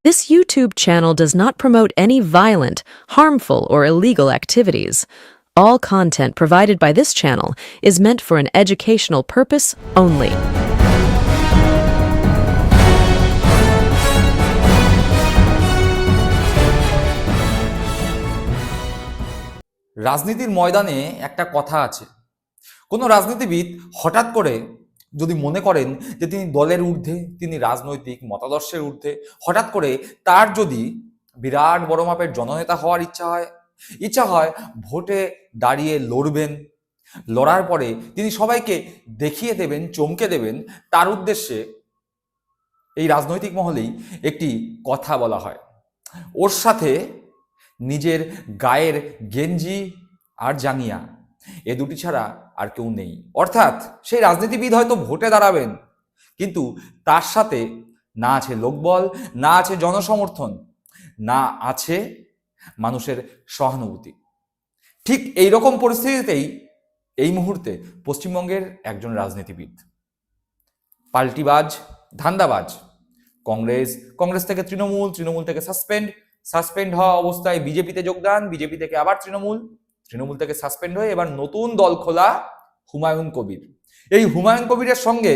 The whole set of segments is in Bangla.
This YouTube channel does not promote any violent, harmful, or illegal activities. All content provided by this channel is meant for an educational purpose only. রাজনীতির ময়দানে একটা কথা আছে, কোনো রাজনীতিবিদ হঠাৎ করে যদি মনে করেন যে তিনি দলের ঊর্ধ্বে, তিনি রাজনৈতিক মতাদর্শের ঊর্ধ্বে, হঠাৎ করে তার যদি বিরাট বড় মাপের জননেতা হওয়ার ইচ্ছা হয় ভোটে দাঁড়িয়ে লড়বেন, লড়ার পরে তিনি সবাইকে দেখিয়ে দেবেন, চমকে দেবেন, তার উদ্দেশ্যে এই রাজনৈতিক মহলেই একটি কথা বলা হয়। ওর সাথে নিজের গায়ের গেঞ্জি আর জাঙ্গিয়া এ দুটি ছাড়া আর কেউ নেই। অর্থাৎ সেই রাজনীতিবিদ হয়তো ভোটে দাঁড়াবেন, কিন্তু তার সাথে না আছে লোকবল, না আছে জনসমর্থন, না আছে মানুষের সহানুভূতি। ঠিক এই রকম পরিস্থিতিতেই এই মুহূর্তে পশ্চিমবঙ্গের একজন রাজনীতিবিদ, পাল্টিবাজ, ধান্দাবাজ, কংগ্রেস থেকে তৃণমূল থেকে সাসপেন্ড হওয়া অবস্থায় বিজেপিতে যোগদান, বিজেপি থেকে আবার তৃণমূল থেকে সাসপেন্ড হয়ে এবার নতুন দল খোলা হুমায়ুন কবির। এই হুমায়ুন কবিরের সঙ্গে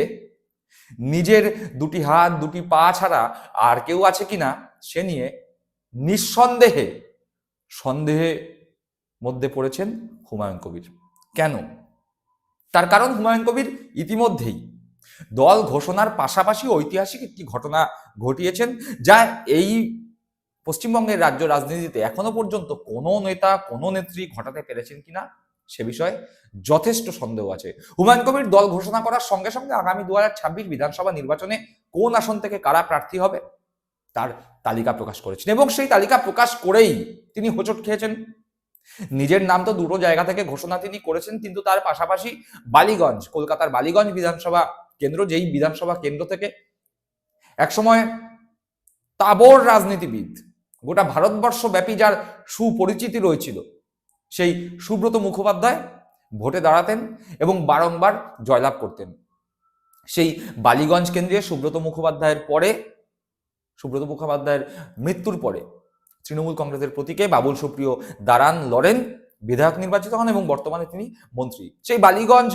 নিজের দুটি হাত দুটি পা ছাড়া আর কেউ আছে কিনা সে নিয়ে সন্দেহে মধ্যে পড়েছেন হুমায়ুন কবির। কেন? তার কারণ হুমায়ুন কবির ইতিমধ্যেই দল ঘোষণার পাশাপাশি ঐতিহাসিক একটি ঘটনা ঘটিয়েছেন, যা এই পশ্চিমবঙ্গের রাজ্য রাজনীতিতে এখনো পর্যন্ত কোনো নেতা কোনো নেত্রী ঘটাতে পেরেছেন কিনা সে বিষয়ে যথেষ্ট সন্দেহ আছে। হুমায়ুন কবির দল ঘোষণা করার সঙ্গে সঙ্গে আগামী 2026 বিধানসভা নির্বাচনে কোন আসন থেকে কারা প্রার্থী হবে তার তালিকা প্রকাশ করেছেন, এবং সেই তালিকা প্রকাশ করেই তিনি হোঁচট খেয়েছেন। নিজের নাম তো দুটো জায়গা থেকে ঘোষণা তিনি করেছেন, কিন্তু তার পাশাপাশি বালিগঞ্জ, কলকাতার বালিগঞ্জ বিধানসভা কেন্দ্র, যেই বিধানসভা কেন্দ্র থেকে একসময় তাবড় রাজনীতিবিদ, গোটা ভারতবর্ষ ব্যাপী যার সুপরিচিতি রয়েছিল, সেই সুব্রত মুখোপাধ্যায় ভোটে দাঁড়াতেন এবং বারংবার জয়লাভ করতেন। সেই বালিগঞ্জ কেন্দ্রে সুব্রত মুখোপাধ্যায়ের মৃত্যুর পরে তৃণমূল কংগ্রেসের প্রতীকে বাবুল সুপ্রিয় লড়েন, বিধায়ক নির্বাচিত হন এবং বর্তমানে তিনি মন্ত্রী। সেই বালিগঞ্জ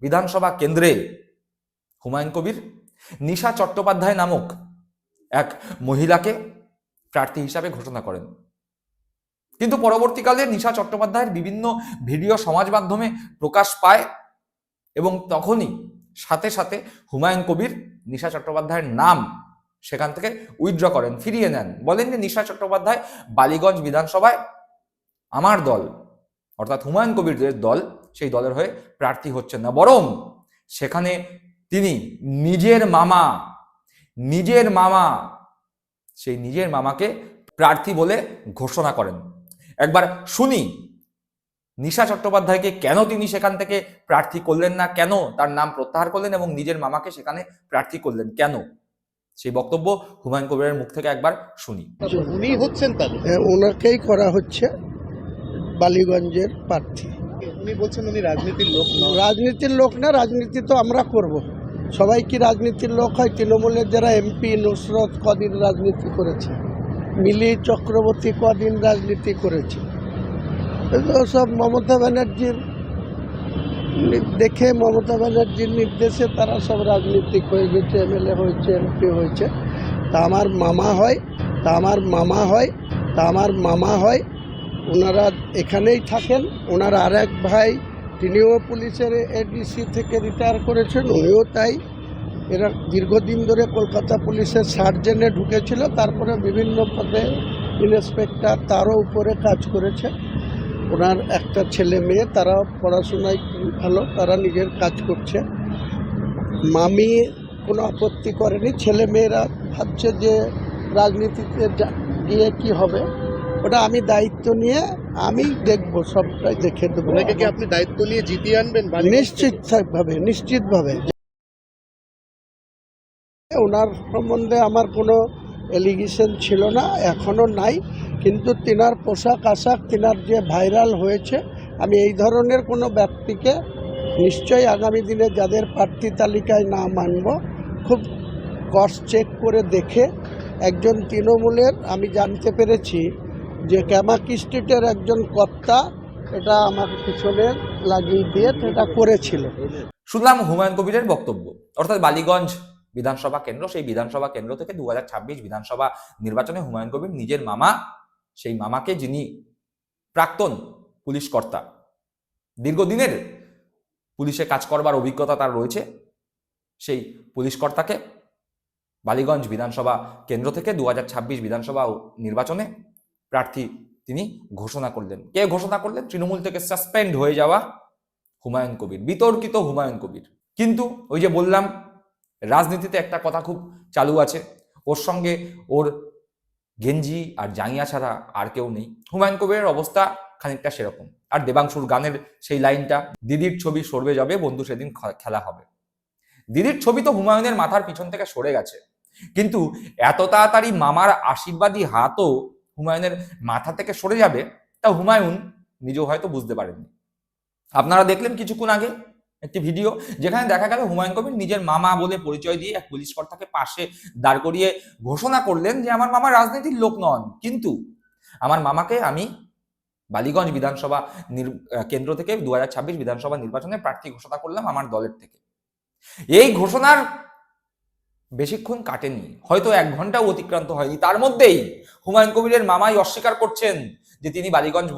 বিধানসভা কেন্দ্রে হুমায়ুন কবির নিশা চট্টোপাধ্যায় নামক এক মহিলাকে প্রার্থী হিসাবে ঘোষণা করেন, কিন্তু পরবর্তীকালে নিশা চট্টোপাধ্যায়ের বিভিন্ন ভিডিও সমাজ মাধ্যমে প্রকাশ পায় এবং তখনই সাথে সাথে হুমায়ুন কবির নিশা চট্টোপাধ্যায়ের নাম সেখান থেকে উইথড্র করেন, ফিরিয়ে নেন। বলেন যে নিশা চট্টোপাধ্যায় বালিগঞ্জ বিধানসভায় আমার দল অর্থাৎ হুমায়ুন কবিরের দল, সেই দলের হয়ে প্রার্থী হচ্ছেন না, বরং সেখানে তিনি নিজের মামাকে প্রার্থী বলে ঘোষণা করেন। একবার শুনি নিশা চট্টোপাধ্যায়কে কেন তিনি সেখান থেকে প্রার্থী করলেন না, কেন তার নাম প্রত্যাহার করলেন এবং নিজের মামাকে সেখানে প্রার্থী করলেন, কেন? সেই বক্তব্য হুমায়ুন কবিরের মুখ থেকে একবার শুনি। উনি হচ্ছেন ওনাকেই করা হচ্ছে বালিগঞ্জের প্রার্থী। উনি বলছেন উনি রাজনীতির লোক না। রাজনীতি তো আমরা করব। সবাই কি রাজনীতির লোক হয়? তৃণমূলের যারা এমপি, নুসরত কদিন রাজনীতি করেছে, মিলি চক্রবর্তী কদিন রাজনীতি করেছে, সব মমতা ব্যানার্জির দেখে, মমতা ব্যানার্জির নির্দেশে তারা সব রাজনীতিক হয়ে গেছে, এমএলএ হয়েছে, এমপি হয়েছে। তা আমার মামা হয়, ওনারা এখানেই থাকেন। ওনার আর এক ভাই, তিনিও পুলিশের এডিসি থেকে রিটায়ার করেছেন, উনিও তাই। এরা দীর্ঘদিন ধরে কলকাতা পুলিশের সার্জেনে ঢুকেছিল, তারপরে বিভিন্ন পদে ইন্সপেক্টর, তারও উপরে কাজ করেছে। ওনার একটা ছেলে মেয়ে, তারা পড়াশোনায় ভালো, তারা নিজের কাজ করছে। মামি কোনো আপত্তি করেনি। ছেলে মেয়েরা ভাবছে যে রাজনীতিতে গিয়ে কি হবে, ওটা আমি দায়িত্ব নিয়ে আমি দেখব, সবটাই দেখে দেবো। কি আপনি দায়িত্ব নিয়ে জিতিয়ে আনবেন? নিশ্চিতভাবে। ওনার সম্বন্ধে আমার কোনো এলিগেশন ছিল না, এখনও নাই, কিন্তু তিনার পোশাক আশাক, তিনার যে ভাইরাল হয়েছে, আমি এই ধরনের কোনো ব্যক্তিকে নিশ্চয়ই আগামী দিনে যাদের প্রার্থী তালিকায় না মানব, খুব ক্রস চেক করে দেখে একজন তৃণমূলের আমি জানতে পেরেছি যে ক্যামাকি স্ট্রিটের একজন কর্তা এটা আমার পিছনে লাগিয়ে দিয়ে এটা করেছিল। শুনলাম হুমায়ুন কবিরের বক্তব্য, অর্থাৎ বালিগঞ্জ বিধানসভা কেন্দ্র, সেই বিধানসভা কেন্দ্র থেকে 2026 বিধানসভা নির্বাচনে হুমায়ুন কবির নিজের মামা, সেই মামাকে যিনি প্রাক্তন পুলিশ কর্তা, দীর্ঘদিনের পুলিশে কাজ করবার অভিজ্ঞতা তার রয়েছে, সেই পুলিশ কর্তাকে বালিগঞ্জ বিধানসভা কেন্দ্র থেকে 2026 বিধানসভা নির্বাচনে প্রার্থী তিনি ঘোষণা করলেন। কে ঘোষণা করলেন? তৃণমূল থেকে সাসপেন্ড হয়ে যাওয়া হুমায়ুন কবির, বিতর্কিত হুমায়ুন কবির। কিন্তু ওই যে বললাম, রাজনীতিতে একটা কথা খুব চালু আছে, ওর সঙ্গে ওর গেঞ্জি আর জাঙ্গিয়া ছাড়া আর কেউ নেই। হুমায়ুন কবিরের অবস্থা খানিকটা সেরকম। আর দেবাংশুর গানের সেই লাইনটা, দিদির ছবি সরবে যাবে বন্ধু সেদিন খেলা হবে। দিদির ছবি তো হুমায়ুনের মাথার পিছন থেকে সরে গেছে, কিন্তু এত তাড়াতাড়ি মামার আশীর্বাদী হাতও হুমায়ুনের মাথা থেকে সরে যাবে তা হুমায়ুন নিজেও হয়তো বুঝতে পারেননি। আপনারা দেখলেন কিছুক্ষণ আগে একটি ভিডিও, যেখানে দেখা গেল হুমায়ুন কবির নিজের মামা বলে পরিচয় দিয়ে এক পুলিশ কর্তাকে পাশে দাঁড় করিয়ে ঘোষণা করলেন যে আমার মামা রাজনীতির লোক নন, কিন্তু আমার মামাকে আমি বালিগঞ্জ বিধানসভা কেন্দ্র থেকে 2026 বিধানসভা নির্বাচনে প্রার্থী ঘোষণা করলাম আমার দলের থেকে। এই ঘোষণার বেশিক্ষণ কাটেনি, হয়তো 1 ঘন্টাও অতিক্রান্ত হয়নি, তার মধ্যেই হুমায়ুন কবিরের মামাই অস্বীকার করছেন যে তিনি বালিগঞ্জ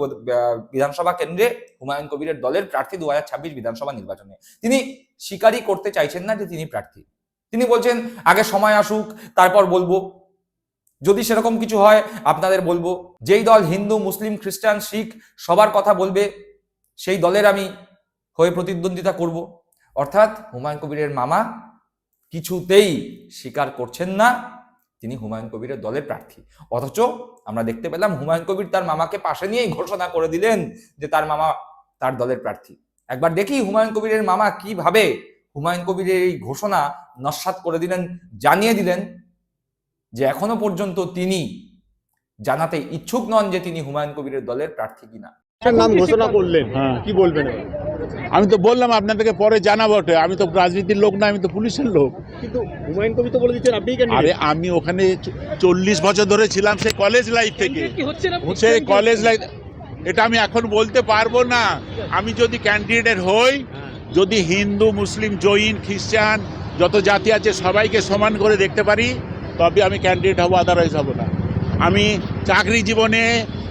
বিধানসভা কেন্দ্রে হুমায়ুন কবিরের দলের প্রার্থী 2026 বিধানসভা নির্বাচনে। তিনি স্বীকারই করতে চাইছেন না যে তিনি প্রার্থী। তিনি বলছেন আগে সময় আসুক, তারপর বলবো, যদি সেরকম কিছু হয় আপনাদের বলবো। যেই দল হিন্দু, মুসলিম, খ্রিস্টান, শিখ সবার কথা বলবে সেই দলের আমি হয়ে প্রতিদ্বন্দ্বিতা করব। অর্থাৎ হুমায়ুন কবিরের মামা কিছুতেই স্বীকার করছেন না তিনি হুমায়ুন কবিরের দলের প্রার্থী। অথচ আমরা দেখতে পেলাম হুমায়ুন কবির তার মামাকে পাশে নিয়েই ঘোষণা করে দিলেন যে তার মামা তার দলের প্রার্থী। একবার দেখি হুমায়ুন কবিরের মামা কিভাবে হুমায়ুন কবিরের এই ঘোষণা নস্যাৎ করে দিলেন, জানিয়ে দিলেন যে এখনো পর্যন্ত তিনি জানাতে ইচ্ছুক নন যে তিনি হুমায়ুন কবিরের দলের প্রার্থী কিনা। নাম ঘোষণা করলেন, কি বলবেন? আমি তো বললাম আপনাদেরকে পরে জানাবো, আমি তো রাজনীতির লোক না, আমি তো পুলিশের লোক। কিন্তু হুমায়ুন কবির তো বলে দিচ্ছেন আপনি কেন? আরে আমি ওখানে 40 বছর ধরে ছিলাম, সেই কলেজ লাইফ থেকে, সেই কলেজ লাইফ। এটা আমি এখন বলতে পারবো না। আমি যদি ক্যান্ডিডেট হই, যদি হিন্দু, মুসলিম, জৈন, খ্রিস্টান যত জাতি আছে সবাইকে সমান করে দেখতে পারি, তবে আমি ক্যান্ডিডেট হবো, আদারওয়াইজ হবো না। আমি চাকরি জীবনে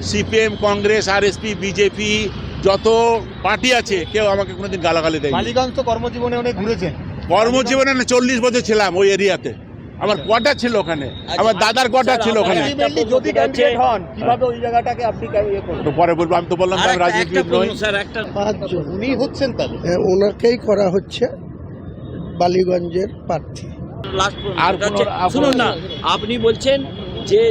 সিপিএম, কংগ্রেস, আরএসপি, বিজেপি যত পার্টি আছে কেউ আমাকে কোনোদিন গালাগালি দেয়। বালিগঞ্জ তো কর্মজীবনে অনেক ঘুরেছেন। কর্মজীবনে না, 40 বছর ছিলাম ওই এরিয়াতে। আমার কোয়ার্টার ছিল ওখানে, আমার দাদার কোয়ার্টার ছিল ওখানে। যদি ক্যান্ডিডেট হন কিভাবে ওই জায়গাটাকে আপনি পরে বলবো, আমি তো বললাম আমি রাজনীতিবিদ নই। 5 জন উনি হচ্ছেন তাহলে? ওনাকেই করা হচ্ছে বালিগঞ্জের প্রার্থী। আর শুনুন না, আপনি বলছেন যে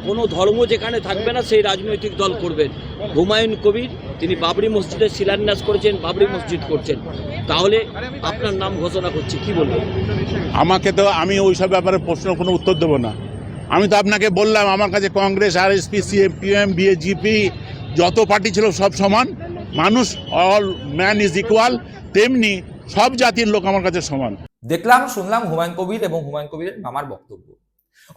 কোনো ধর্ম যেখানে থাকবে না সেই রাজনৈতিক দল করবেন। হুমায়ুন কবির তিনি বাবরি মসজিদের শিলান্যাস করেছেন, বাবরি মসজিদ করছেন, তাহলে আপনার নাম ঘোষণা করছে, কি বলবেন? আমাকে তো, আমি ওইসব ব্যাপারে প্রশ্ন কোনো উত্তর দেবো না। আমি তো আপনাকে বললাম আমার কাছে কংগ্রেস, আরএসপি, সিপিএম, বিজেপি যত পার্টি ছিল সব সমান মানুষ, অল ম্যান ইজ ইকুয়াল, তেমনি সব জাতির লোক আমার কাছে সমান। দেখলাম, শুনলাম হুমায়ুন কবির এবং হুমায়ুন কবিরের মামার বক্তব্য।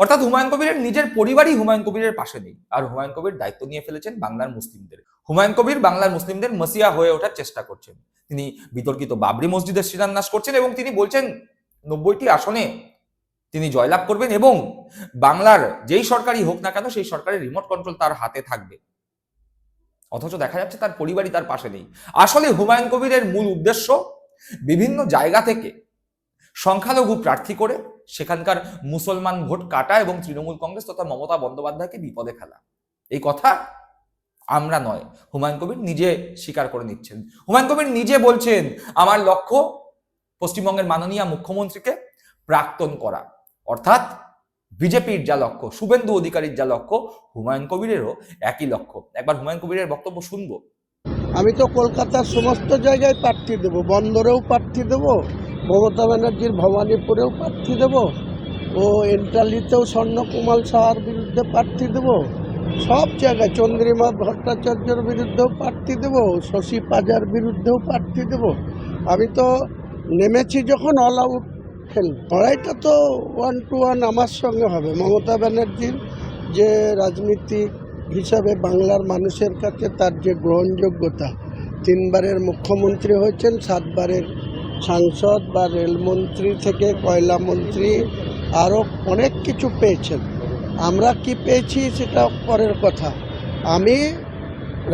অর্থাৎ হুমায়ুন কবিরের নিজের পরিবারই হুমায়ুন কবিরের পাশে নেই, আর হুমায়ুন কবির দায়িত্ব নিয়ে ফেলেছেন বাংলার মুসলিমদের। হুমায়ুন কবির বাংলার মুসলিমদের মসিয়া হয়ে ওঠার চেষ্টা করছেন। তিনি বিতর্কিত বাবরি মসজিদের শিলান্যাস করছেন এবং তিনি বলছেন 90টি আসনে তিনি জয়লাভ করবেন এবং বাংলার যেই সরকারই হোক না কেন সেই সরকারের রিমোট কন্ট্রোল তার হাতে থাকবে। অথচ দেখা যাচ্ছে তার পরিবারই তার পাশে নেই। আসলে হুমায়ুন কবিরের মূল উদ্দেশ্য বিভিন্ন জায়গা থেকে সংখ্যালঘু প্রার্থী করে সেখানকার মুসলমান ভোট কাটা এবং তৃণমূল কংগ্রেস তথা মমতা বন্দ্যোপাধ্যায়কে বিপদে ফেলা। এই কথা আমরা নয়, হুমায়ুন কবির নিজে স্বীকার করে নিচ্ছেন। হুমায়ুন কবির নিজে বলছেন আমার লক্ষ্য পশ্চিমবঙ্গের মাননীয় মুখ্যমন্ত্রীকে প্রাক্তন করা। অর্থাৎ বিজেপির যা লক্ষ্য, শুভেন্দু অধিকারীর যা লক্ষ্য, হুমায়ুন কবিরেরও একই লক্ষ্য। একবার হুমায়ুন কবিরের বক্তব্য শুনবো। আমি তো কলকাতার সমস্ত জায়গায় প্রার্থী দেবো, বন্দরেও প্রার্থী দেবো, মমতা ব্যানার্জির ভবানীপুরেও প্রার্থী দেবো, ও এন্টালিতেও স্বর্ণকুমার সাহার বিরুদ্ধে প্রার্থী দেবো, সব জায়গায় চন্দ্রিমা ভট্টাচার্যের বিরুদ্ধেও প্রার্থী দেবো, শশী পাজার বিরুদ্ধেও প্রার্থী দেবো। আমি তো নেমেছি যখন অল আউট খেলবে। লড়াইটা তো 1-to-1 আমার সঙ্গে হবে। মমতা ব্যানার্জির যে রাজনীতিক হিসাবে বাংলার মানুষের কাছে তার যে গ্রহণযোগ্যতা, 3বারের মুখ্যমন্ত্রী হয়েছেন, 7বারের সাংসদ বা রেলমন্ত্রী থেকে কয়লা মন্ত্রী, আরও অনেক কিছু পেয়েছেন। আমরা কি পেয়েছি সেটা পরের কথা। আমি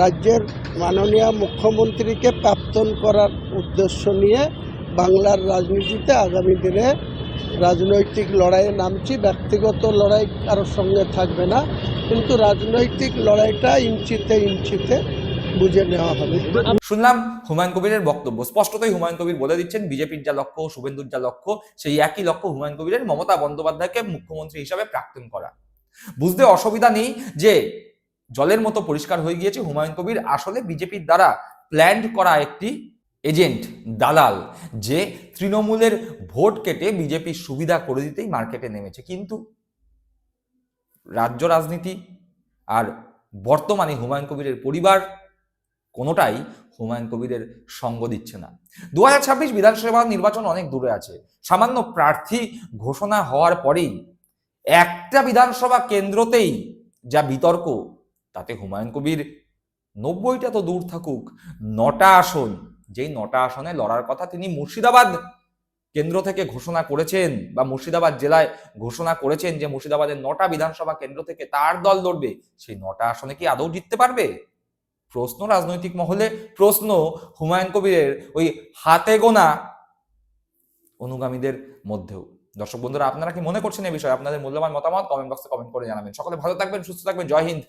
রাজ্যের মাননীয় মুখ্যমন্ত্রীকে প্রাক্তন করার উদ্দেশ্য নিয়ে বাংলার রাজনীতিতে আগামী দিনে রাজনৈতিক লড়াইয়ে নামছি। ব্যক্তিগত লড়াই কারোর সঙ্গে থাকবে না, কিন্তু রাজনৈতিক লড়াইটা ইঞ্চিতে ইঞ্চিতে বুঝে নেওয়া হবে। শুনলাম হুমায়ুন কবিরের বক্তব্য। স্পষ্টতই হুমায়ুন কবির বলে দিচ্ছেন বিজেপির যা লক্ষ্য, শুভেন্দুর যা লক্ষ্য, সেই একই লক্ষ্য হুমায়ুন কবিরের, মমতা বন্দ্যোপাধ্যায়কে মুখ্যমন্ত্রী হিসাবে প্রাক্তন করা। বুঝতে অসুবিধা নেই যে জলের মতো পরিষ্কার হয়ে গিয়েছে হুমায়ুন কবির আসলে বিজেপির দ্বারা প্ল্যান্ড করা একটি এজেন্ট, দালাল, যে তৃণমূলের ভোট কেটে বিজেপির সুবিধা করে দিতেই মার্কেটে নেমেছে। কিন্তু রাজ্য রাজনীতি আর বর্তমানে হুমায়ুন কবিরের পরিবার কোনোটাই হুমায়ুন কবিরের সঙ্গ দিচ্ছে না। 2026 বিধানসভা নির্বাচন অনেক দূরে আছে। সামান্য প্রার্থী ঘোষণা হওয়ার পরেই একটা বিধানসভা কেন্দ্রতেই যা বিতর্ক, তাতে হুমায়ুন কবির 90টা তো দূর থাকুক, 9টা আসন, যেই 9টা আসনে লড়ার কথা তিনি মুর্শিদাবাদ কেন্দ্র থেকে ঘোষণা করেছেন, বা মুর্শিদাবাদ জেলায় ঘোষণা করেছেন যে মুর্শিদাবাদের 9টা বিধানসভা কেন্দ্র থেকে তার দল লড়বে, সেই 9টা আসনে কি আদৌ জিততে পারবে? প্রশ্ন রাজনৈতিক মহলে, প্রশ্ন হুমায়ুন কবিরের ওই হাতে গোনা অনুগামীদের মধ্যেও। দর্শক বন্ধুরা, আপনারা কি মনে করছেন এই বিষয়ে? আপনাদের মূল্যবান মতামত কমেন্ট বক্সে কমেন্ট করে জানাবেন। সকলে ভালো থাকবেন, সুস্থ থাকবেন। জয় হিন্দ,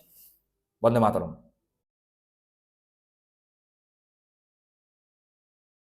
বন্দে মাতরম।